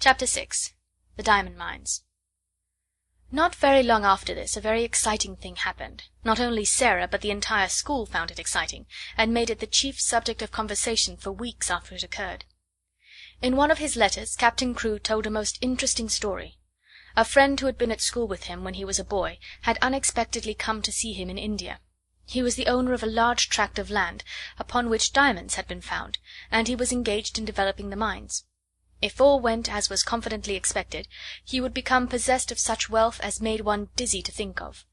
Chapter 6. The Diamond Mines. Not very long after this a very exciting thing happened. Not only Sarah, but the entire school found it exciting, and made it the chief subject of conversation for weeks after it occurred. In one of his letters Captain Crewe told a most interesting story. A friend who had been at school with him when he was a boy had unexpectedly come to see him in India. He was the owner of a large tract of land, upon which diamonds had been found, and he was engaged in developing the mines. If all went as was confidently expected, he would become possessed of such wealth as made one dizzy to think of;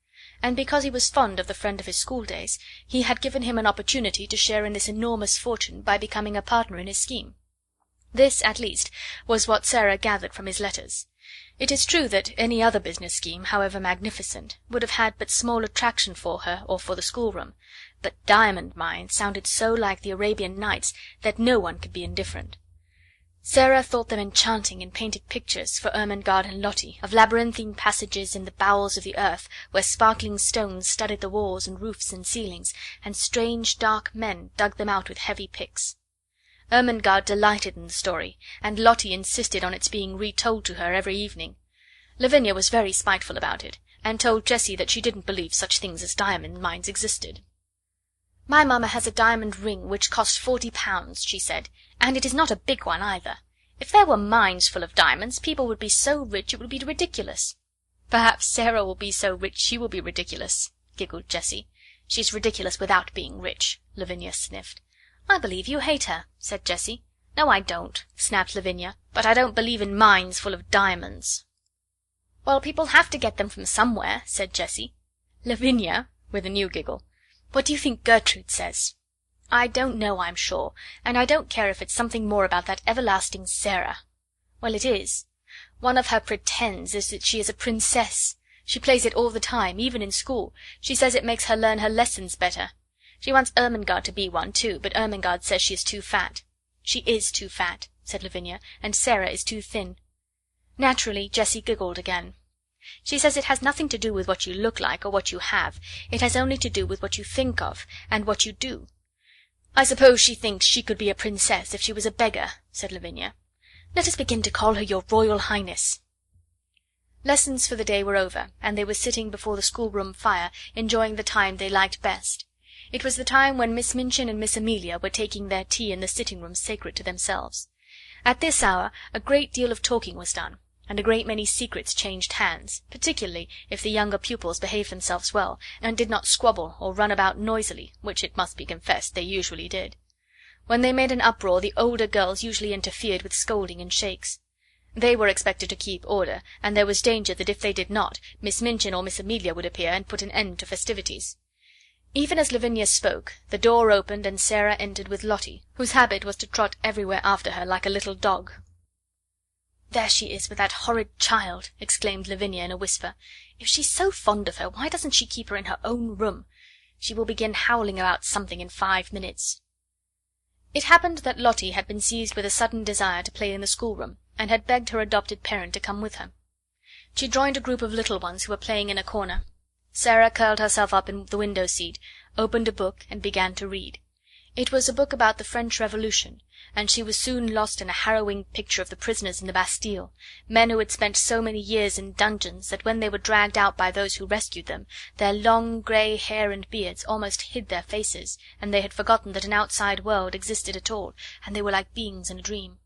and because he was fond of the friend of his school days, he had given him an opportunity to share in this enormous fortune by becoming a partner in his scheme. This, at least, was what Sarah gathered from his letters. It is true that any other business scheme, however magnificent, would have had but small attraction for her or for the schoolroom, but diamond mines sounded so like the Arabian Nights that no one could be indifferent. Sarah thought them enchanting and painted pictures for Ermengarde and Lottie of labyrinthine passages in the bowels of the earth, where sparkling stones studded the walls and roofs and ceilings, and strange dark men dug them out with heavy picks. Ermengarde delighted in the story, and Lottie insisted on its being retold to her every evening. Lavinia was very spiteful about it, and told Jessie that she didn't believe such things as diamond mines existed. "My mamma has a diamond ring which cost £40, she said, and it is not a big one either. If there were mines full of diamonds, people would be so rich it would be ridiculous." "Perhaps Sarah will be so rich she will be ridiculous," giggled Jessie. "She's ridiculous without being rich," Lavinia sniffed. "I believe you hate her," said Jessie. "No, I don't," snapped Lavinia, "but I don't believe in mines full of diamonds." "Well, people have to get them from somewhere," said Jessie. "Lavinia," with a new giggle, "what do you think Gertrude says?" "I don't know, I'm sure, and I don't care if it's something more about that everlasting Sarah." "Well, it is. One of her pretends is that she is a princess. She plays it all the time, even in school. She says it makes her learn her lessons better. She wants Ermengarde to be one, too, but Ermengarde says she is too fat." "She is too fat," said Lavinia, "and Sarah is too thin." Naturally Jessie giggled again. "She says it has nothing to do with what you look like or what you have. It has only to do with what you think of, and what you do." "I suppose she thinks she could be a princess if she was a beggar," said Lavinia. "Let us begin to call her your Royal Highness." Lessons for the day were over, and they were sitting before the schoolroom fire, enjoying the time they liked best. It was the time when Miss Minchin and Miss Amelia were taking their tea in the sitting-room sacred to themselves. At this hour a great deal of talking was done, and a great many secrets changed hands, particularly if the younger pupils behaved themselves well, and did not squabble or run about noisily, which it must be confessed they usually did. When they made an uproar the older girls usually interfered with scolding and shakes. They were expected to keep order, and there was danger that if they did not, Miss Minchin or Miss Amelia would appear and put an end to festivities. Even as Lavinia spoke, the door opened and Sarah entered with Lottie, whose habit was to trot everywhere after her like a little dog. "There she is with that horrid child," exclaimed Lavinia in a whisper. "If she's so fond of her, why doesn't she keep her in her own room? She will begin howling about something in 5 minutes." It happened that Lottie had been seized with a sudden desire to play in the schoolroom, and had begged her adopted parent to come with her. She joined a group of little ones who were playing in a corner. Sarah curled herself up in the window seat, opened a book, and began to read. It was a book about the French Revolution, and she was soon lost in a harrowing picture of the prisoners in the Bastille, men who had spent so many years in dungeons that when they were dragged out by those who rescued them, their long grey hair and beards almost hid their faces, and they had forgotten that an outside world existed at all, and they were like beings in a dream.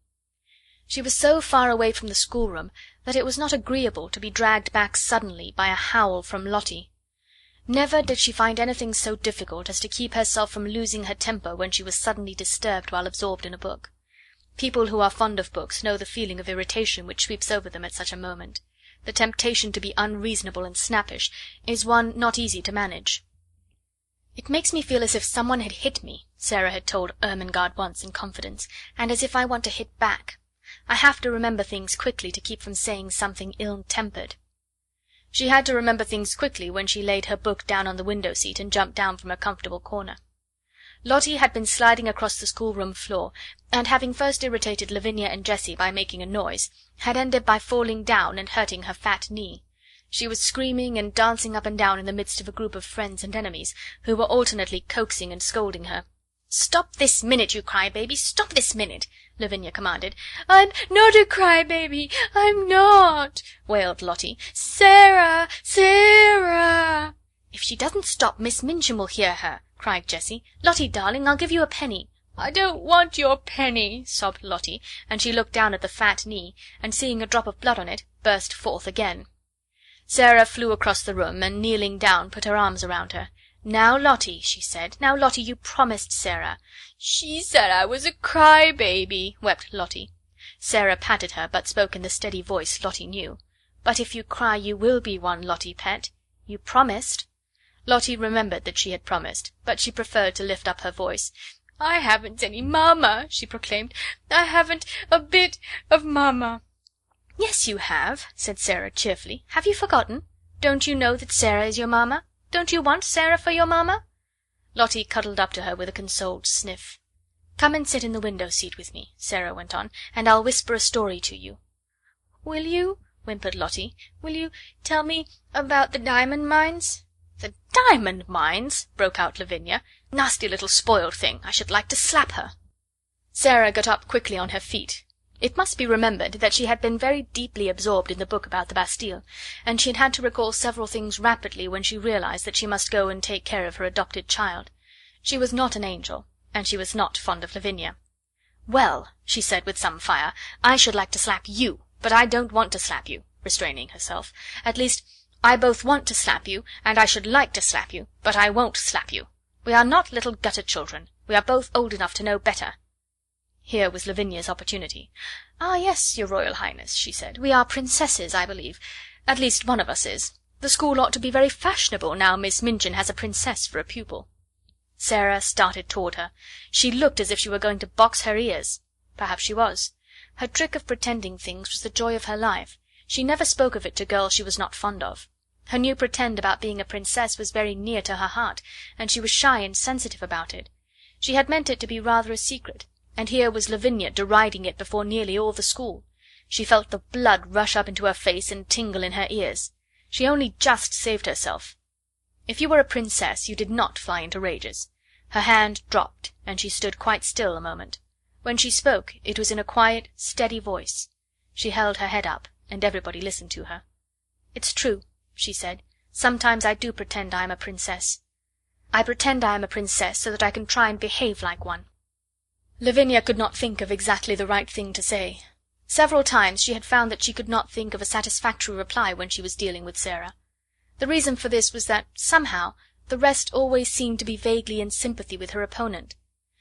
She was so far away from the schoolroom that it was not agreeable to be dragged back suddenly by a howl from Lottie. Never did she find anything so difficult as to keep herself from losing her temper when she was suddenly disturbed while absorbed in a book. People who are fond of books know the feeling of irritation which sweeps over them at such a moment. The temptation to be unreasonable and snappish is one not easy to manage. "It makes me feel as if someone had hit me," Sarah had told Ermengarde once in confidence, "and as if I want to hit back. I have to remember things quickly to keep from saying something ill-tempered." She had to remember things quickly when she laid her book down on the window seat and jumped down from her comfortable corner. Lottie had been sliding across the schoolroom floor, and having first irritated Lavinia and Jessie by making a noise, had ended by falling down and hurting her fat knee. She was screaming and dancing up and down in the midst of a group of friends and enemies, who were alternately coaxing and scolding her. "Stop this minute, you cry baby, stop this minute! Lavinia commanded. "I'm not a cry-baby, I'm not," wailed Lottie. "Sarah! Sarah!" "If she doesn't stop, Miss Minchin will hear her," cried Jessie. "Lottie, darling, I'll give you a penny." "I don't want your penny," sobbed Lottie, and she looked down at the fat knee, and seeing a drop of blood on it, burst forth again. Sarah flew across the room, and kneeling down, put her arms around her. "Now, Lottie," she said. "Now, Lottie, you promised Sarah." "She said I was a cry-baby," wept Lottie. Sarah patted her, but spoke in the steady voice Lottie knew. "But if you cry you will be one, Lottie pet. You promised." Lottie remembered that she had promised, but she preferred to lift up her voice. "I haven't any mamma," she proclaimed. "I haven't a bit of mamma." "Yes, you have," said Sarah cheerfully. "Have you forgotten? Don't you know that Sarah is your mamma? Don't you want Sarah for your mamma?" Lottie cuddled up to her with a consoled sniff. "Come and sit in the window seat with me," Sarah went on, "and I'll whisper a story to you." "Will you?" whimpered Lottie. "Will you tell me about the diamond mines?" "The diamond mines!" broke out Lavinia. "Nasty little spoiled thing! I should like to slap her." Sarah got up quickly on her feet. It must be remembered that she had been very deeply absorbed in the book about the Bastille, and she had had to recall several things rapidly when she realized that she must go and take care of her adopted child. She was not an angel, and she was not fond of Lavinia. "Well," she said with some fire, "I should like to slap you, but I don't want to slap you," restraining herself. "At least, I both want to slap you, and I should like to slap you, but I won't slap you. We are not little gutter children. We are both old enough to know better." Here was Lavinia's opportunity. "Ah, yes, your Royal Highness," she said. "We are princesses, I believe. At least one of us is. The school ought to be very fashionable now Miss Minchin has a princess for a pupil." Sarah started toward her. She looked as if she were going to box her ears. Perhaps she was. Her trick of pretending things was the joy of her life. She never spoke of it to girls she was not fond of. Her new pretend about being a princess was very near to her heart, and she was shy and sensitive about it. She had meant it to be rather a secret, and here was Lavinia deriding it before nearly all the school. She felt the blood rush up into her face and tingle in her ears. She only just saved herself. If you were a princess you did not fly into rages. Her hand dropped, and she stood quite still a moment. When she spoke it was in a quiet, steady voice. She held her head up, and everybody listened to her. "It's true," she said. "Sometimes I do pretend I am a princess. I pretend I am a princess so that I can try and behave like one." Lavinia could not think of exactly the right thing to say. Several times she had found that she could not think of a satisfactory reply when she was dealing with Sarah. The reason for this was that, somehow, the rest always seemed to be vaguely in sympathy with her opponent.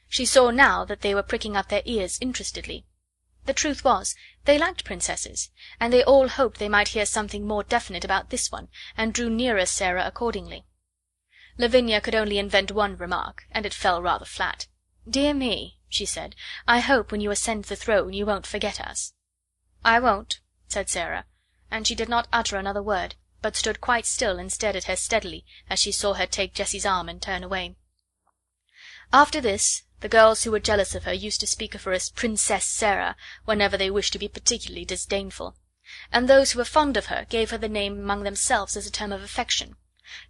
She saw now that they were pricking up their ears interestedly. The truth was, they liked princesses, and they all hoped they might hear something more definite about this one, and drew nearer Sarah accordingly. Lavinia could only invent one remark, and it fell rather flat. "Dear me," she said, "I hope when you ascend the throne you won't forget us." "I won't," said Sarah, and she did not utter another word, but stood quite still and stared at her steadily as she saw her take Jessie's arm and turn away. After this, the girls who were jealous of her used to speak of her as Princess Sarah whenever they wished to be particularly disdainful, and those who were fond of her gave her the name among themselves as a term of affection.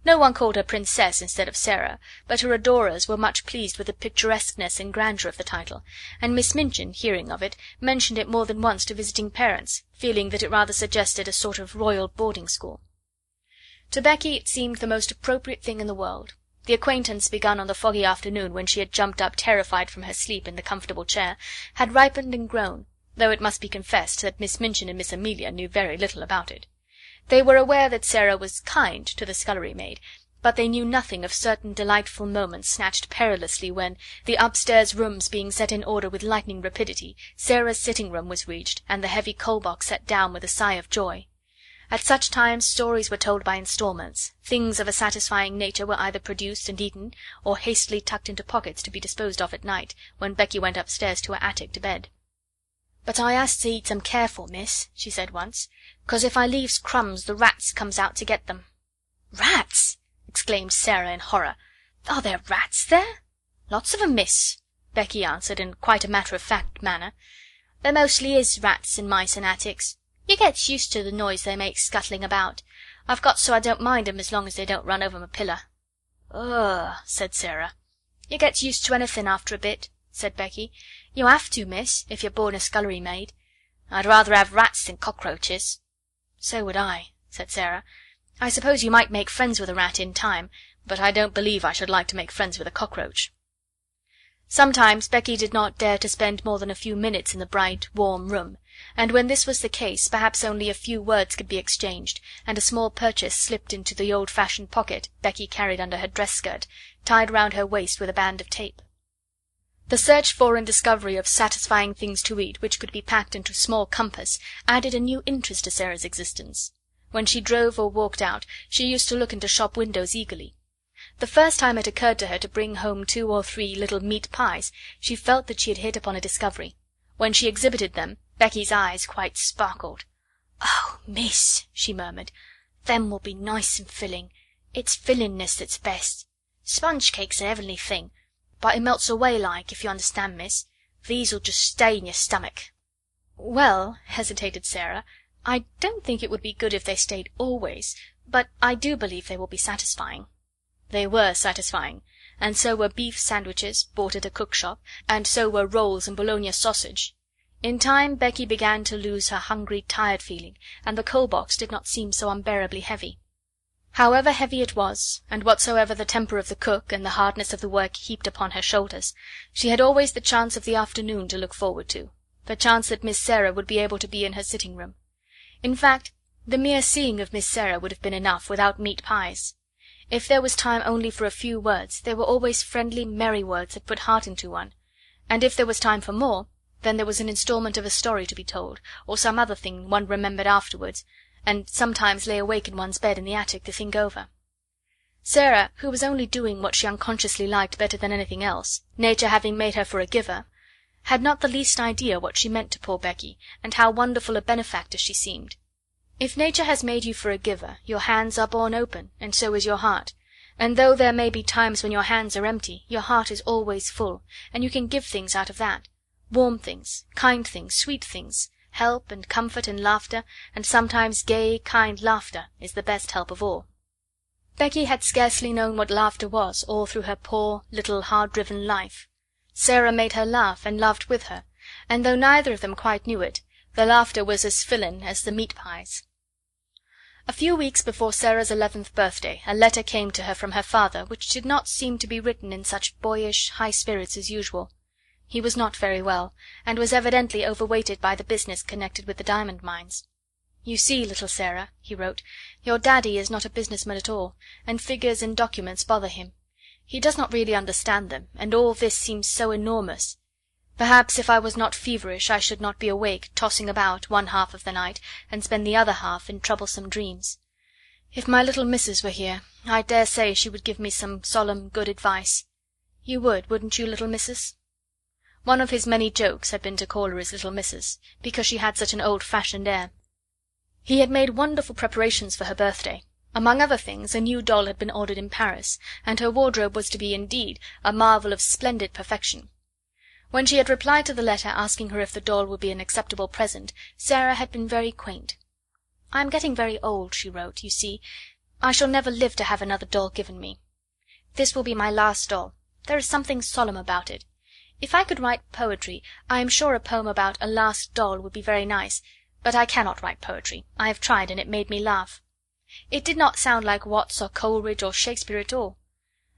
No one called her Princess instead of Sarah, but her adorers were much pleased with the picturesqueness and grandeur of the title, and Miss Minchin, hearing of it, mentioned it more than once to visiting parents, feeling that it rather suggested a sort of royal boarding school. To Becky it seemed the most appropriate thing in the world. The acquaintance begun on the foggy afternoon when she had jumped up terrified from her sleep in the comfortable chair had ripened and grown, though it must be confessed that Miss Minchin and Miss Amelia knew very little about it. They were aware that Sarah was kind to the scullery maid, but they knew nothing of certain delightful moments snatched perilously when, the upstairs rooms being set in order with lightning rapidity, Sarah's sitting room was reached, and the heavy coal box set down with a sigh of joy. At such times stories were told by instalments, things of a satisfying nature were either produced and eaten, or hastily tucked into pockets to be disposed of at night, when Becky went upstairs to her attic to bed. "But I has to eat them careful, miss," she said once, "'cause if I leaves crumbs the rats comes out to get them." "Rats!" exclaimed Sarah in horror. "Are there rats there?" "Lots of 'em, miss," Becky answered in quite a matter-of-fact manner. "There mostly is rats and mice in attics. You gets used to the noise they make scuttling about. I've got so I don't mind 'em as long as they don't run over my pillar." "Ugh," said Sarah. "You gets used to anything after a bit," said Becky. "You have to, miss, if you're born a scullery maid." "I'd rather have rats than cockroaches." "So would I," said Sarah. "I suppose you might make friends with a rat in time, but I don't believe I should like to make friends with a cockroach." Sometimes Becky did not dare to spend more than a few minutes in the bright, warm room, and when this was the case perhaps only a few words could be exchanged, and a small purchase slipped into the old-fashioned pocket Becky carried under her dress skirt, tied round her waist with a band of tape. The search for and discovery of satisfying things to eat which could be packed into small compass added a new interest to Sarah's existence. When she drove or walked out, she used to look into shop windows eagerly. The first time it occurred to her to bring home 2 or 3 little meat pies, she felt that she had hit upon a discovery. When she exhibited them, Becky's eyes quite sparkled. "Oh, miss," she murmured, "them will be nice and filling. It's fillingness that's best. Sponge cake's a heavenly thing, but it melts away like, if you understand, miss. These'll just stay in your stomach." "Well," hesitated Sarah, "I don't think it would be good if they stayed always, but I do believe they will be satisfying." They were satisfying, and so were beef sandwiches, bought at a cook shop, and so were rolls and Bologna sausage. In time Becky began to lose her hungry, tired feeling, and the coal box did not seem so unbearably heavy. However heavy it was, and whatsoever the temper of the cook and the hardness of the work heaped upon her shoulders, she had always the chance of the afternoon to look forward to, the chance that Miss Sarah would be able to be in her sitting room. In fact, the mere seeing of Miss Sarah would have been enough without meat pies. If there was time only for a few words, they were always friendly, merry words that put heart into one, and if there was time for more, then there was an instalment of a story to be told, or some other thing one remembered afterwards, and sometimes lay awake in one's bed in the attic to think over. Sarah, who was only doing what she unconsciously liked better than anything else, nature having made her for a giver, had not the least idea what she meant to poor Becky, and how wonderful a benefactor she seemed. If nature has made you for a giver, your hands are borne open, and so is your heart, and though there may be times when your hands are empty, your heart is always full, and you can give things out of that. Warm things, kind things, sweet things, help and comfort and laughter, and sometimes gay, kind laughter is the best help of all. Becky had scarcely known what laughter was all through her poor, little, hard-driven life. Sarah made her laugh, and laughed with her, and though neither of them quite knew it, the laughter was as fillin' as the meat pies. A few weeks before Sarah's 11th birthday a letter came to her from her father which did not seem to be written in such boyish, high spirits as usual. He was not very well, and was evidently overweighted by the business connected with the diamond mines. "You see, little Sarah," he wrote, "your daddy is not a businessman at all, and figures and documents bother him. He does not really understand them, and all this seems so enormous. Perhaps if I was not feverish I should not be awake, tossing about one half of the night, and spend the other half in troublesome dreams. If my little missus were here, I dare say she would give me some solemn good advice. You would, wouldn't you, little missus?" One of his many jokes had been to call her his little missus, because she had such an old-fashioned air. He had made wonderful preparations for her birthday. Among other things, a new doll had been ordered in Paris, and her wardrobe was to be indeed a marvel of splendid perfection. When she had replied to the letter asking her if the doll would be an acceptable present, Sarah had been very quaint. "I am getting very old," she wrote. "You see, I shall never live to have another doll given me. This will be my last doll. There is something solemn about it. If I could write poetry, I am sure a poem about a last doll would be very nice, but I cannot write poetry. I have tried, and it made me laugh. It did not sound like Watts or Coleridge or Shakespeare at all.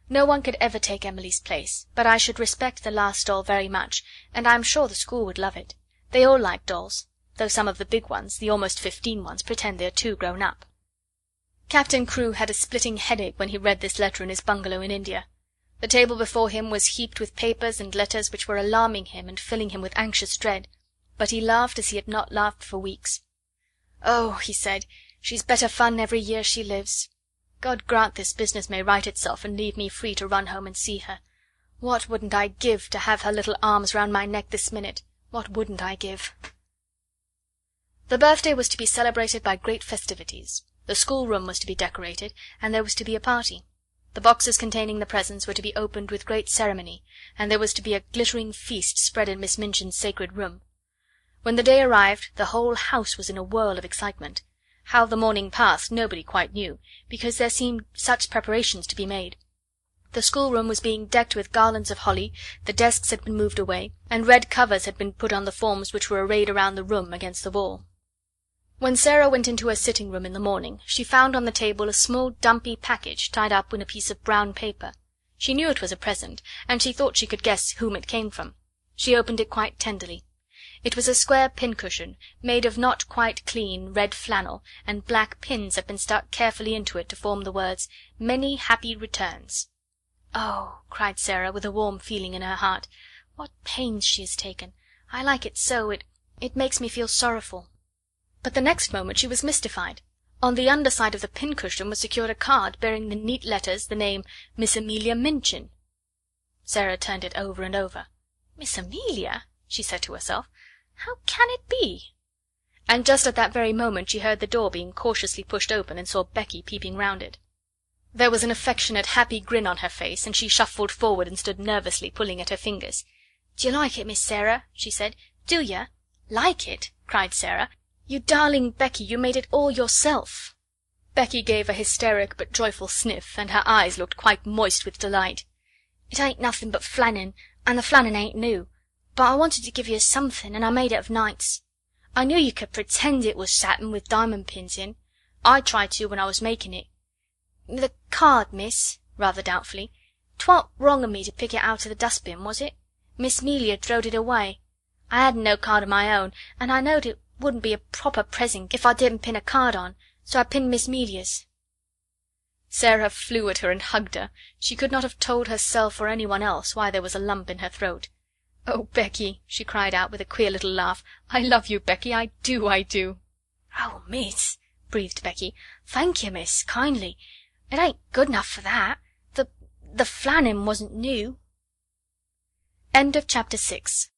No one could ever take Emily's place, but I should respect the last doll very much, and I am sure the school would love it. They all like dolls, though some of the big ones, the almost 15 ones, pretend they are too grown up." Captain Crewe had a splitting headache when he read this letter in his bungalow in India. The table before him was heaped with papers and letters which were alarming him and filling him with anxious dread, but he laughed as he had not laughed for weeks. "Oh," he said, "she's better fun every year she lives. God grant this business may right itself and leave me free to run home and see her. What wouldn't I give to have her little arms round my neck this minute? What wouldn't I give?" The birthday was to be celebrated by great festivities. The schoolroom was to be decorated, and there was to be a party. The boxes containing the presents were to be opened with great ceremony, and there was to be a glittering feast spread in Miss Minchin's sacred room. When the day arrived, the whole house was in a whirl of excitement. How the morning passed nobody quite knew, because there seemed such preparations to be made. The schoolroom was being decked with garlands of holly, the desks had been moved away, and red covers had been put on the forms which were arrayed around the room against the wall. When Sarah went into her sitting room in the morning, she found on the table a small dumpy package tied up in a piece of brown paper. She knew it was a present, and she thought she could guess whom it came from. She opened it quite tenderly. It was a square pincushion, made of not quite clean red flannel, and black pins had been stuck carefully into it to form the words, "Many happy returns." "Oh," cried Sarah, with a warm feeling in her heart, "what pains she has taken! I like it so, it makes me feel sorrowful." But the next moment she was mystified. On the under side of the pincushion was secured a card bearing in neat letters the name Miss Amelia Minchin. Sarah turned it over and over. "Miss Amelia?" she said to herself. "How can it be?" And just at that very moment she heard the door being cautiously pushed open and saw Becky peeping round it. There was an affectionate, happy grin on her face, and she shuffled forward and stood nervously pulling at her fingers. "D'ye like it, Miss Sarah?" she said. "Do ye?" "Like it?" cried Sarah. "You darling Becky, you made it all yourself." Becky gave a hysteric but joyful sniff, and her eyes looked quite moist with delight. "It ain't nothing but flannin, and the flannin ain't new, but I wanted to give you something, and I made it of nights. I knew you could pretend it was satin with diamond pins in. I tried to when I was making it. The card, miss," rather doubtfully, "'twa'n't wrong of me to pick it out of the dustbin, was it? Miss 'Melia throwed it away. I hadn't no card of my own, and I knowed it wouldn't be a proper present if I didn't pin a card on, so I pinned Miss 'Melia's." Sarah flew at her and hugged her. She could not have told herself or anyone else why there was a lump in her throat. "Oh, Becky," she cried out with a queer little laugh, "I love you, Becky, I do, I do." "Oh, miss," breathed Becky, "thank you, miss, kindly. It ain't good enough for that. The flannin wasn't new." Chapter 6